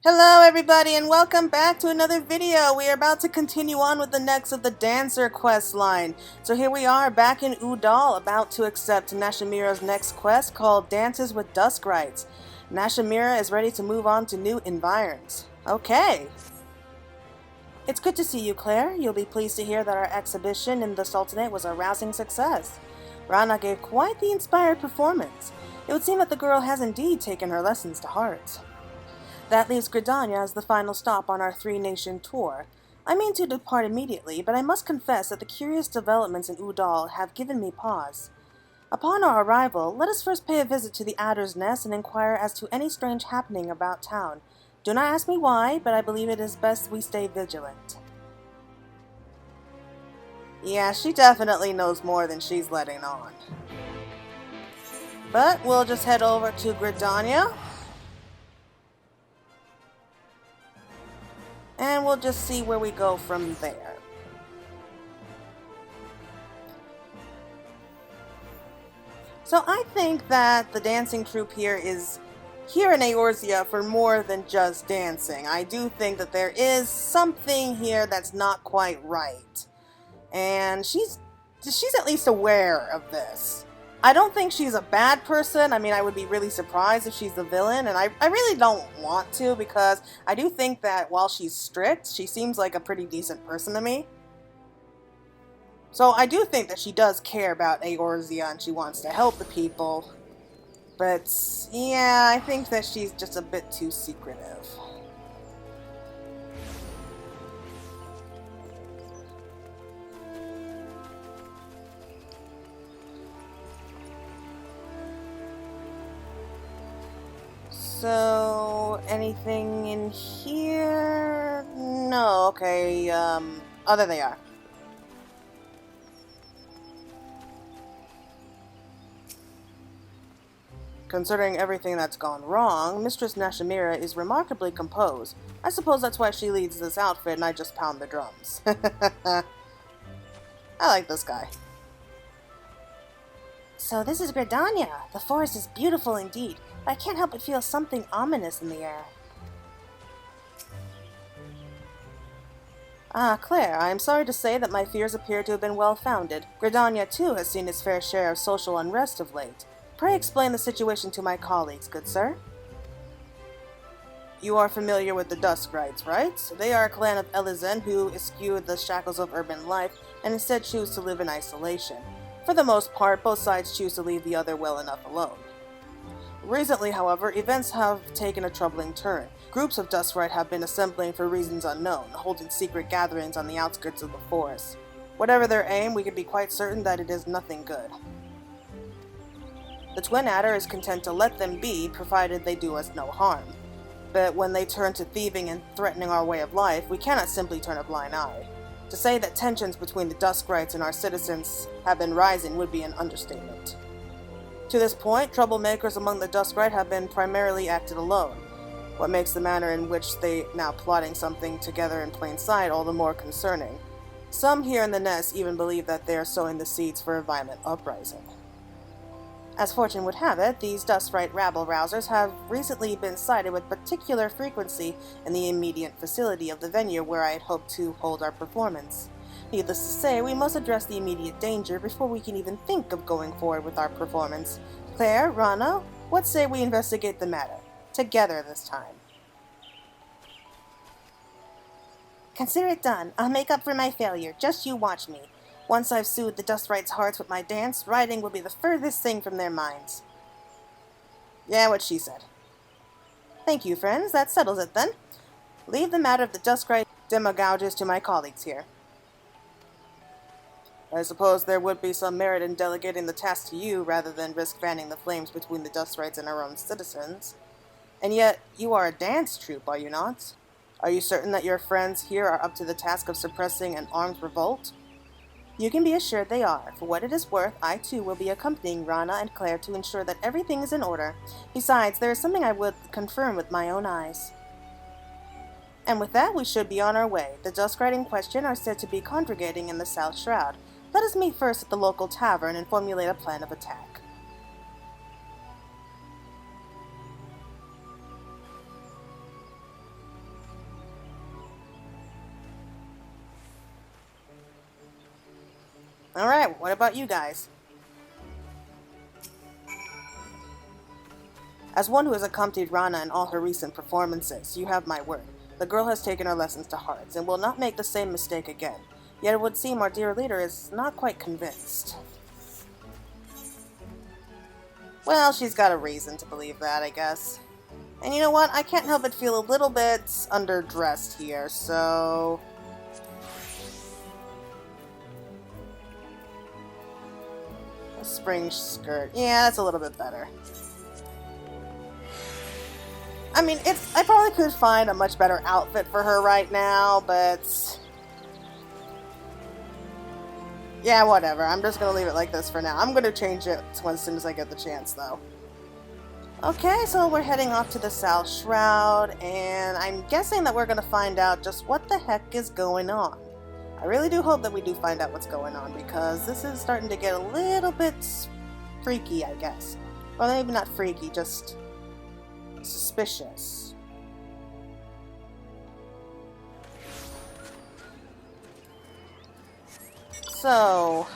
Hello everybody and welcome back to another video. We are about to continue on with the next of the Dancer quest line. So here we are back in Udal, about to accept Nashimira's next quest called Dances with Dusk Rites. Nashimira is ready to move on to new environs. Okay. It's good to see you, Claire. You'll be pleased to hear that our exhibition in the Sultanate was a rousing success. Rana gave quite the inspired performance. It would seem that the girl has indeed taken her lessons to heart. That leaves Gridania as the final stop on our three-nation tour. I mean to depart immediately, but I must confess that the curious developments in Udal have given me pause. Upon our arrival, let us first pay a visit to the Adder's Nest and inquire as to any strange happening about town. Do not ask me why, but I believe it is best we stay vigilant. Yeah, she definitely knows more than she's letting on. But we'll just head over to Gridania. And we'll just see where we go from there. So I think that the dancing troupe here is here in Eorzea for more than just dancing. I do think that there is something here that's not quite right. And she's at least aware of this. I don't think she's a bad person. I mean, I would be really surprised if she's the villain, and I really don't want to, because I do think that while she's strict, she seems like a pretty decent person to me. So I do think that she does care about Eorzea and she wants to help the people. But yeah, I think that she's just a bit too secretive. So, anything in here? No, okay, oh, there they are. Considering everything that's gone wrong, Mistress Nashimira is remarkably composed. I suppose that's why she leads this outfit and I just pound the drums. I like this guy. So this is Gridania. The forest is beautiful indeed, but I can't help but feel something ominous in the air. Ah, Claire, I am sorry to say that my fears appear to have been well-founded. Gridania, too, has seen its fair share of social unrest of late. Pray explain the situation to my colleagues, good sir. You are familiar with the Dusk Rites, right? They are a clan of Elizen who eschew the shackles of urban life and instead choose to live in isolation. For the most part, both sides choose to leave the other well enough alone. Recently, however, events have taken a troubling turn. Groups of Duskrite have been assembling for reasons unknown, holding secret gatherings on the outskirts of the forest. Whatever their aim, we can be quite certain that it is nothing good. The Twin Adder is content to let them be, provided they do us no harm. But when they turn to thieving and threatening our way of life, we cannot simply turn a blind eye. To say that tensions between the Duskrites and our citizens have been rising would be an understatement. To this point, troublemakers among the Duskrite have been primarily acted alone, what makes the manner in which they now plotting something together in plain sight all the more concerning. Some here in the nest even believe that they are sowing the seeds for a violent uprising. As fortune would have it, these Duskrite rabble-rousers have recently been sighted with particular frequency in the immediate vicinity of the venue where I had hoped to hold our performance. Needless to say, we must address the immediate danger before we can even think of going forward with our performance. Claire, Rana, what say we investigate the matter? Together this time. Consider it done. I'll make up for my failure. Just you watch me. Once I've soothed the Duskrites' hearts with my dance, riding will be the furthest thing from their minds. Yeah, what she said. Thank you, friends. That settles it, then. Leave the matter of the Duskrite demagogues to my colleagues here. I suppose there would be some merit in delegating the task to you rather than risk fanning the flames between the Duskrites and our own citizens. And yet, you are a dance troupe, are you not? Are you certain that your friends here are up to the task of suppressing an armed revolt? You can be assured they are. For what it is worth, I too will be accompanying Rana and Claire to ensure that everything is in order. Besides, there is something I would confirm with my own eyes. And with that, we should be on our way. The Duskrite in question are said to be congregating in the South Shroud. Let us meet first at the local tavern and formulate a plan of attack. Alright, what about you guys? As one who has accompanied Rana in all her recent performances, you have my word. The girl has taken her lessons to heart, and will not make the same mistake again. Yet it would seem our dear leader is not quite convinced. Well, she's got a reason to believe that, I guess. And you know what? I can't help but feel a little bit underdressed here, so... a spring skirt. Yeah, that's a little bit better. I mean, I probably could find a much better outfit for her right now, but... yeah, whatever. I'm just gonna leave it like this for now. I'm gonna change it as soon as I get the chance, though. Okay, so we're heading off to the South Shroud, and I'm guessing that we're gonna find out just what the heck is going on. I really do hope that we do find out what's going on, because this is starting to get a little bit freaky, I guess. Or maybe not freaky, just suspicious. So...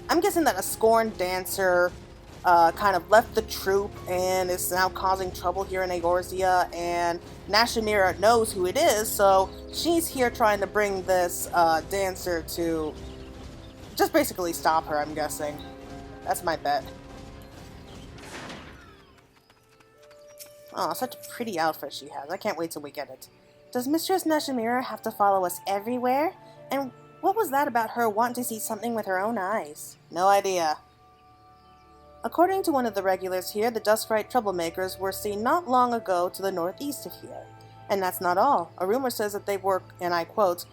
I'm guessing that a scorned dancer kind of left the troupe and is now causing trouble here in Eorzea, and Nashimira knows who it is, so she's here trying to bring this dancer to just basically stop her, I'm guessing. That's my bet. Oh, such a pretty outfit she has. I can't wait till we get it. Does Mistress Nashimira have to follow us everywhere? And what was that about her wanting to see something with her own eyes? No idea. According to one of the regulars here, the Duskrite troublemakers were seen not long ago to the northeast of here. And that's not all. A rumor says that they were, and I quote,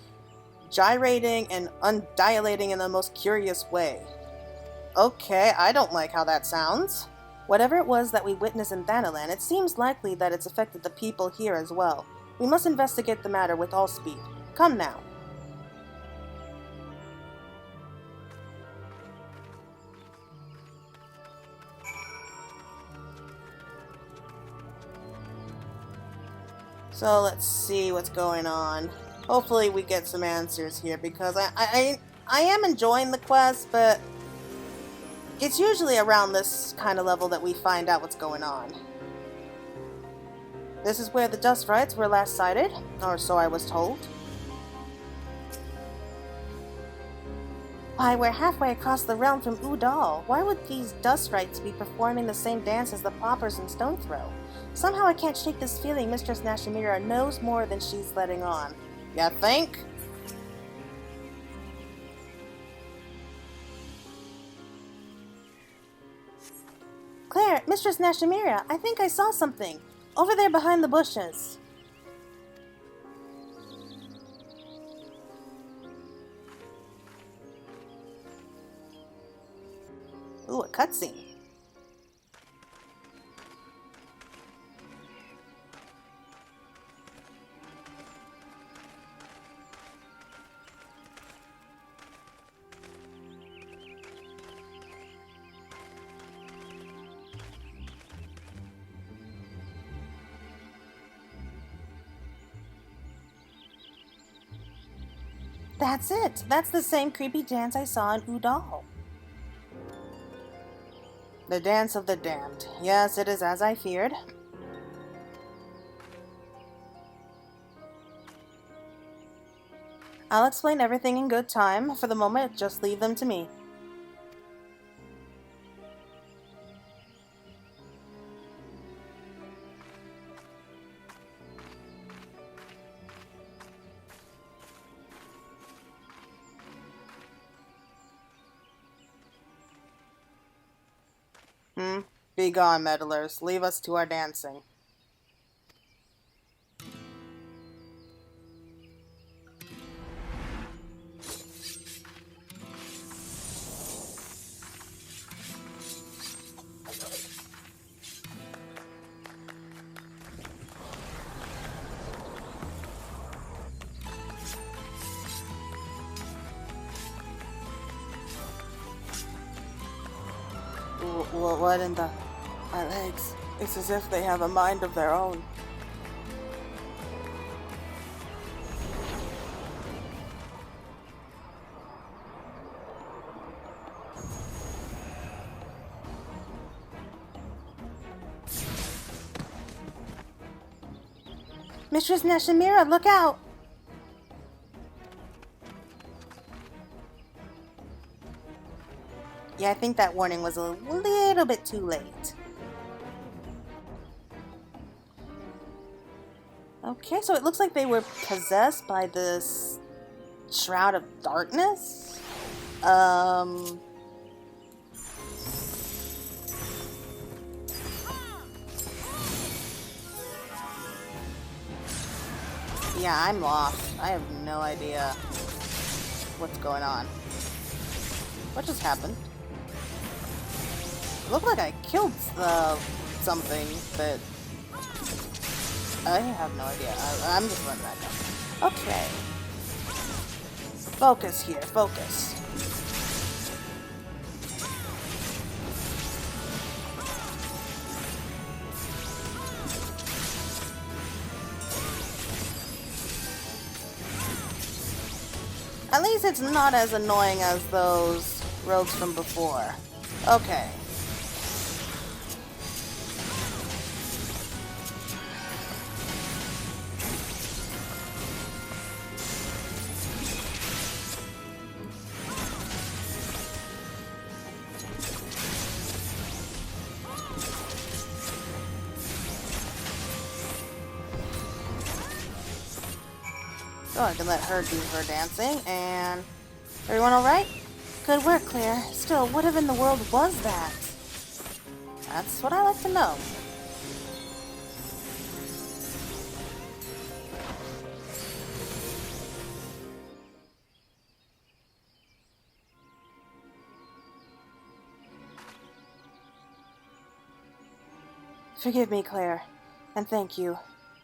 gyrating and undilating in the most curious way. Okay, I don't like how that sounds. Whatever it was that we witnessed in Thanalan, it seems likely that it's affected the people here as well. We must investigate the matter with all speed. Come now. So let's see what's going on. Hopefully we get some answers here, because I am enjoying the quest, but it's usually around this kind of level that we find out what's going on. This is where the Dustkrites were last sighted, or so I was told. Why, we're halfway across the realm from Udal. Why would these Dustkrites be performing the same dance as the Paupers in Stonethrow? Somehow I can't shake this feeling Mistress Nashimira knows more than she's letting on. Ya think? Claire, Mistress Nashimira, I think I saw something. Over there behind the bushes. Ooh, a cutscene. That's it. That's the same creepy dance I saw in Udal. The Dance of the Damned. Yes, it is as I feared. I'll explain everything in good time. For the moment, just leave them to me. Be gone, meddlers. Leave us to our dancing. What in the... My legs. It's as if they have a mind of their own. Mistress Nashimira, look out! Yeah, I think that warning was a little bit too late. Okay, so it looks like they were possessed by this Shroud of Darkness? Yeah, I'm lost. I have no idea what's going on. What just happened? It looked like I killed something, but I have no idea. I'm just running that down. Okay. Focus here, focus. At least it's not as annoying as those rogues from before. Okay. So I can let her do her dancing, and everyone alright? Good work, Claire. Still, what in the world was that? That's what I like to know. Forgive me, Claire, and thank you.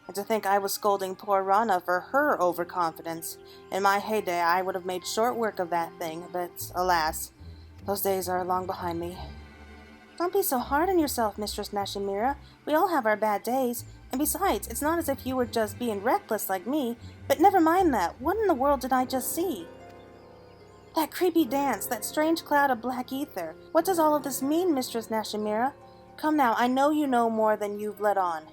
And to think I was scolding poor Rana for her overconfidence. In my heyday, I would have made short work of that thing, but alas, those days are long behind me. Don't be so hard on yourself, Mistress Nashimira. We all have our bad days, and besides, it's not as if you were just being reckless like me, but never mind that. What in the world did I just see? That creepy dance, that strange cloud of black ether. What does all of this mean, Mistress Nashimira? Come now, I know you know more than you've let on.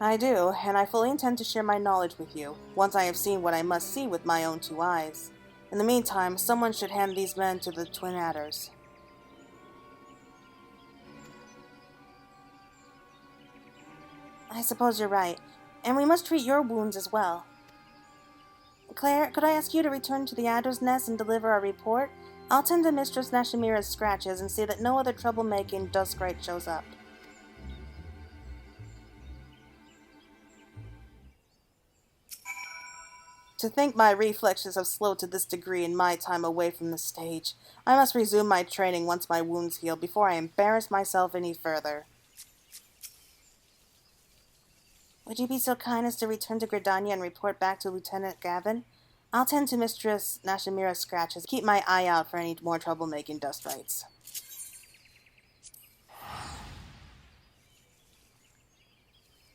I do, and I fully intend to share my knowledge with you, once I have seen what I must see with my own two eyes. In the meantime, someone should hand these men to the Twin Adders. I suppose you're right, and we must treat your wounds as well. Claire, could I ask you to return to the Adder's Nest and deliver our report? I'll tend to Mistress Nashimira's scratches and see that no other troublemaking Duskrite shows up. To think my reflexes have slowed to this degree in my time away from the stage. I must resume my training once my wounds heal before I embarrass myself any further. Would you be so kind as to return to Gridania and report back to Lieutenant Gavin? I'll tend to Mistress Nashimira's scratches. Keep my eye out for any more troublemaking Dustrites.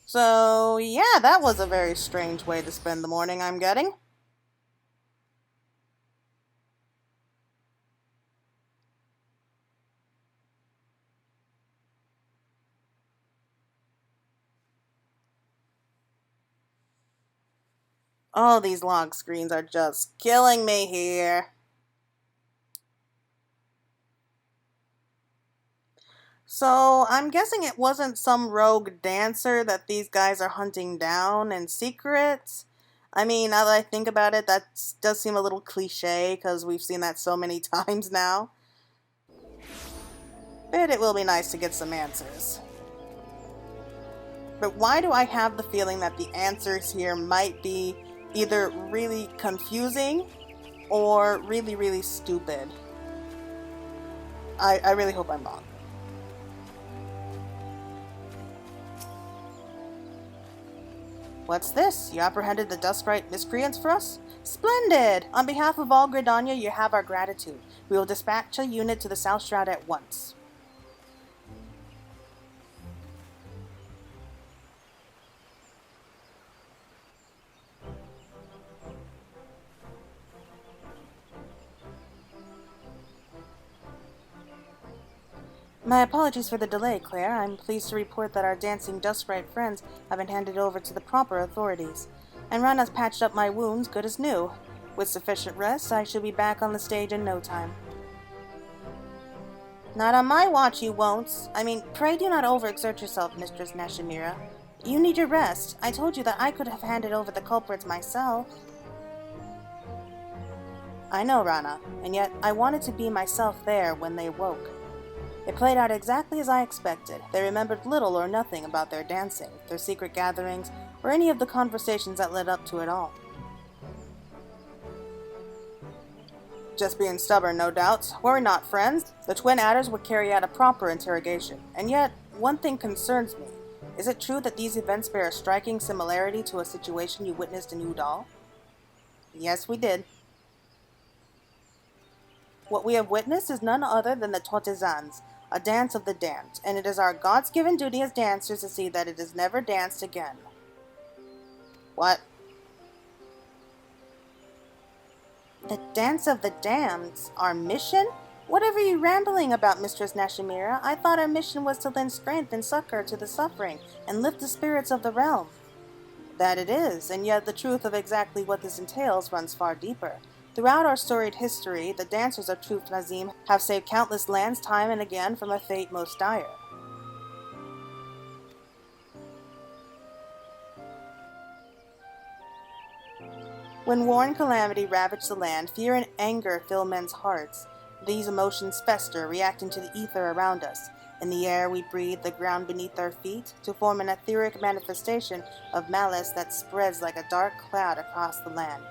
So, yeah, that was a very strange way to spend the morning, I'm getting. Oh, these log screens are just killing me here. So, I'm guessing it wasn't some rogue dancer that these guys are hunting down in secret. I mean, now that I think about it, that does seem a little cliche, because we've seen that so many times now. But it will be nice to get some answers. But why do I have the feeling that the answers here might be either really confusing or really, really stupid? I really hope I'm wrong. What's this? You apprehended the Duskrite miscreants for us? Splendid! On behalf of all Gridania, you have our gratitude. We will dispatch a unit to the South Shroud at once. My apologies for the delay, Claire. I'm pleased to report that our dancing Duskrite friends have been handed over to the proper authorities, and Rana's patched up my wounds good as new. With sufficient rest, I should be back on the stage in no time. Not on my watch, you won't. Pray do not overexert yourself, Mistress Nashimira. You need your rest. I told you that I could have handed over the culprits myself. I know, Rana, and yet I wanted to be myself there when they woke. It played out exactly as I expected. They remembered little or nothing about their dancing, their secret gatherings, or any of the conversations that led up to it all. Just being stubborn, no doubt. We're not friends. The twin adders would carry out a proper interrogation. And yet, one thing concerns me. Is it true that these events bear a striking similarity to a situation you witnessed in Udal? Yes, we did. What we have witnessed is none other than the Tortizans, a dance of the damned, and it is our God's given duty as dancers to see that it is never danced again. What? The dance of the damned? Our mission? Whatever you rambling about, Mistress Nashimira? I thought our mission was to lend strength and succor to the suffering, and lift the spirits of the realm. That it is, and yet the truth of exactly what this entails runs far deeper. Throughout our storied history, the dancers of Truth Nazim have saved countless lands time and again from a fate most dire. When war and calamity ravage the land, fear and anger fill men's hearts. These emotions fester, reacting to the ether around us. In the air we breathe, the ground beneath our feet, to form an etheric manifestation of malice that spreads like a dark cloud across the land.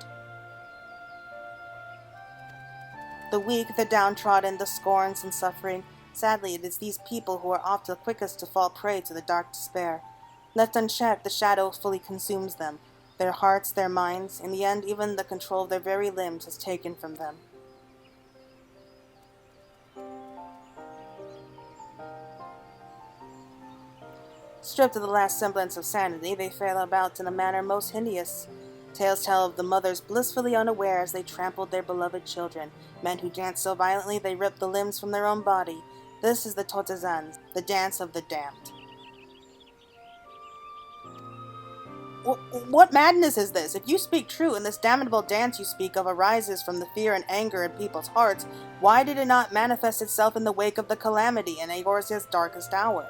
The weak, the downtrodden, the scorns and suffering. Sadly, it is these people who are often the quickest to fall prey to the dark despair. Left unchecked, the shadow fully consumes them. Their hearts, their minds, in the end, even the control of their very limbs is taken from them. Stripped of the last semblance of sanity, they fare about in a manner most hideous. Tales tell of the mothers blissfully unaware as they trampled their beloved children, men who danced so violently they ripped the limbs from their own body. This is the Tortizans, the dance of the damned. What madness is this? If you speak true, and this damnable dance you speak of arises from the fear and anger in people's hearts, why did it not manifest itself in the wake of the calamity in Eorzea's darkest hour?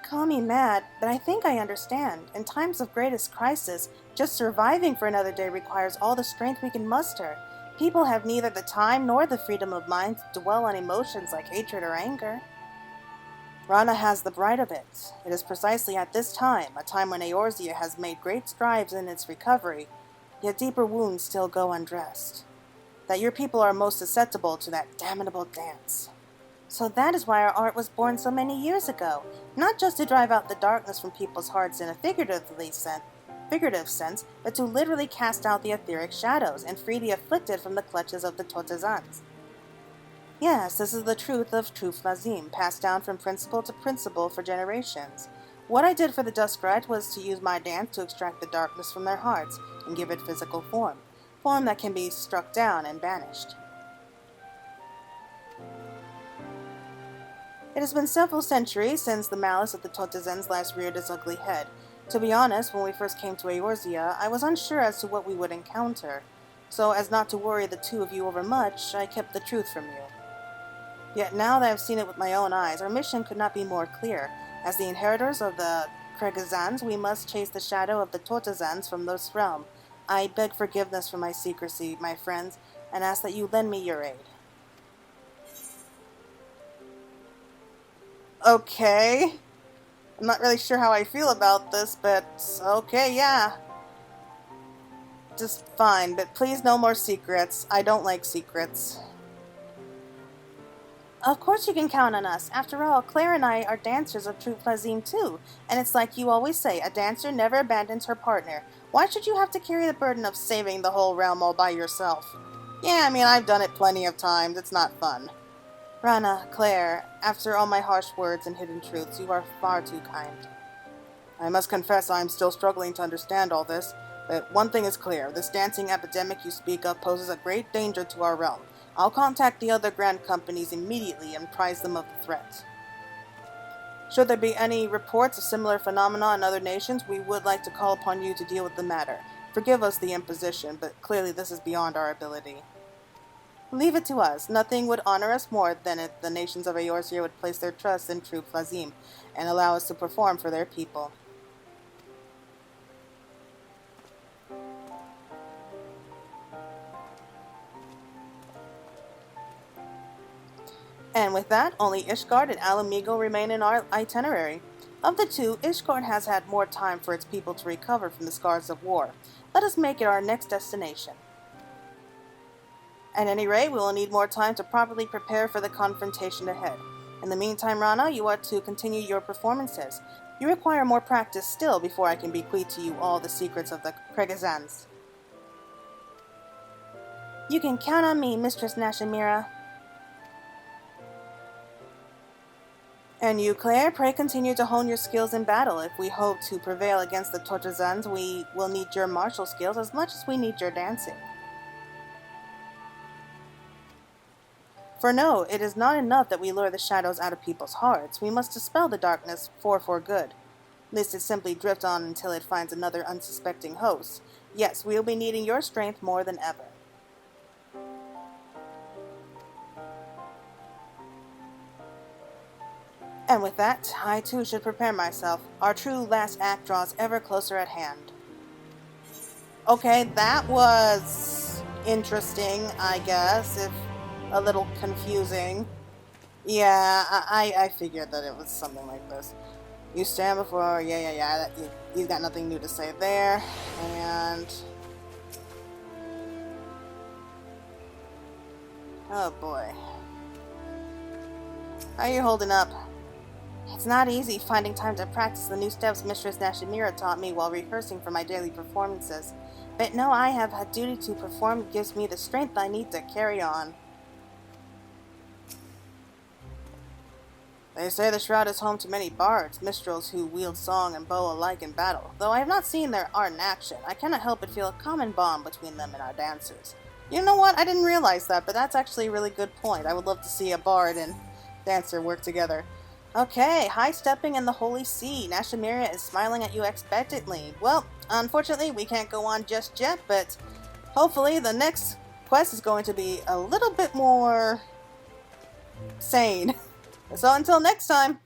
Call me mad, but I think I understand. In times of greatest crisis, just surviving for another day requires all the strength we can muster. People have neither the time nor the freedom of mind to dwell on emotions like hatred or anger. Rana has the bright of it. It is precisely at this time, a time when Eorzea has made great strides in its recovery, yet deeper wounds still go undressed, that your people are most susceptible to that damnable dance. So that is why our art was born so many years ago, not just to drive out the darkness from people's hearts in a figurative sense, but to literally cast out the etheric shadows and free the afflicted from the clutches of the Tortizans. Yes, this is the truth of Truth Nazim, passed down from principle to principle for generations. What I did for the Duskrite was to use my dance to extract the darkness from their hearts and give it physical form that can be struck down and banished. It has been several centuries since the malice of the Tortizans last reared its ugly head. To be honest, when we first came to Eorzea, I was unsure as to what we would encounter. So, as not to worry the two of you overmuch, I kept the truth from you. Yet now that I've seen it with my own eyes, our mission could not be more clear. As the inheritors of the Kregazans, we must chase the shadow of the Tortizans from this realm. I beg forgiveness for my secrecy, my friends, and ask that you lend me your aid. Okay. I'm not really sure how I feel about this, but okay, yeah. Just fine, but please no more secrets. I don't like secrets. Of course you can count on us. After all, Claire and I are dancers of Troupe Flazim too. And it's like you always say, a dancer never abandons her partner. Why should you have to carry the burden of saving the whole realm all by yourself? Yeah, I mean, I've done it plenty of times. It's not fun. Rana, Claire, after all my harsh words and hidden truths, you are far too kind. I must confess I am still struggling to understand all this, but one thing is clear. This dancing epidemic you speak of poses a great danger to our realm. I'll contact the other grand companies immediately and apprise them of the threat. Should there be any reports of similar phenomena in other nations, we would like to call upon you to deal with the matter. Forgive us the imposition, but clearly this is beyond our ability. Leave it to us. Nothing would honor us more than if the nations of Eorzea would place their trust in Troupe Flazim and allow us to perform for their people. And with that, only Ishgard and Alamigo remain in our itinerary. Of the two, Ishgard has had more time for its people to recover from the scars of war. Let us make it our next destination. At any rate, we will need more time to properly prepare for the confrontation ahead. In the meantime, Rana, you are to continue your performances. You require more practice still before I can bequeath to you all the secrets of the Kregazans. You can count on me, Mistress Nashimira. And you, Claire, pray continue to hone your skills in battle. If we hope to prevail against the Tortazans, we will need your martial skills as much as we need your dancing. For no, it is not enough that we lure the shadows out of people's hearts. We must dispel the darkness for good, lest it simply drift on until it finds another unsuspecting host. Yes, we will be needing your strength more than ever. And with that, I too should prepare myself. Our true last act draws ever closer at hand. Okay, that was interesting, I guess, if a little confusing. Yeah, I figured that it was something like this. You stand before, he's got nothing new to say there, and... oh boy. How are you holding up? It's not easy finding time to practice the new steps Mistress Nashimira taught me while rehearsing for my daily performances. But no, I have a duty to perform. It gives me the strength I need to carry on. They say the Shroud is home to many bards, minstrels who wield song and bow alike in battle. Though I have not seen their art in action, I cannot help but feel a common bond between them and our dancers. You know what? I didn't realize that, but that's actually a really good point. I would love to see a bard and dancer work together. Okay, high-stepping in the Holy See. Nashimira is smiling at you expectantly. Well, unfortunately, we can't go on just yet, but hopefully the next quest is going to be a little bit more sane. So until next time.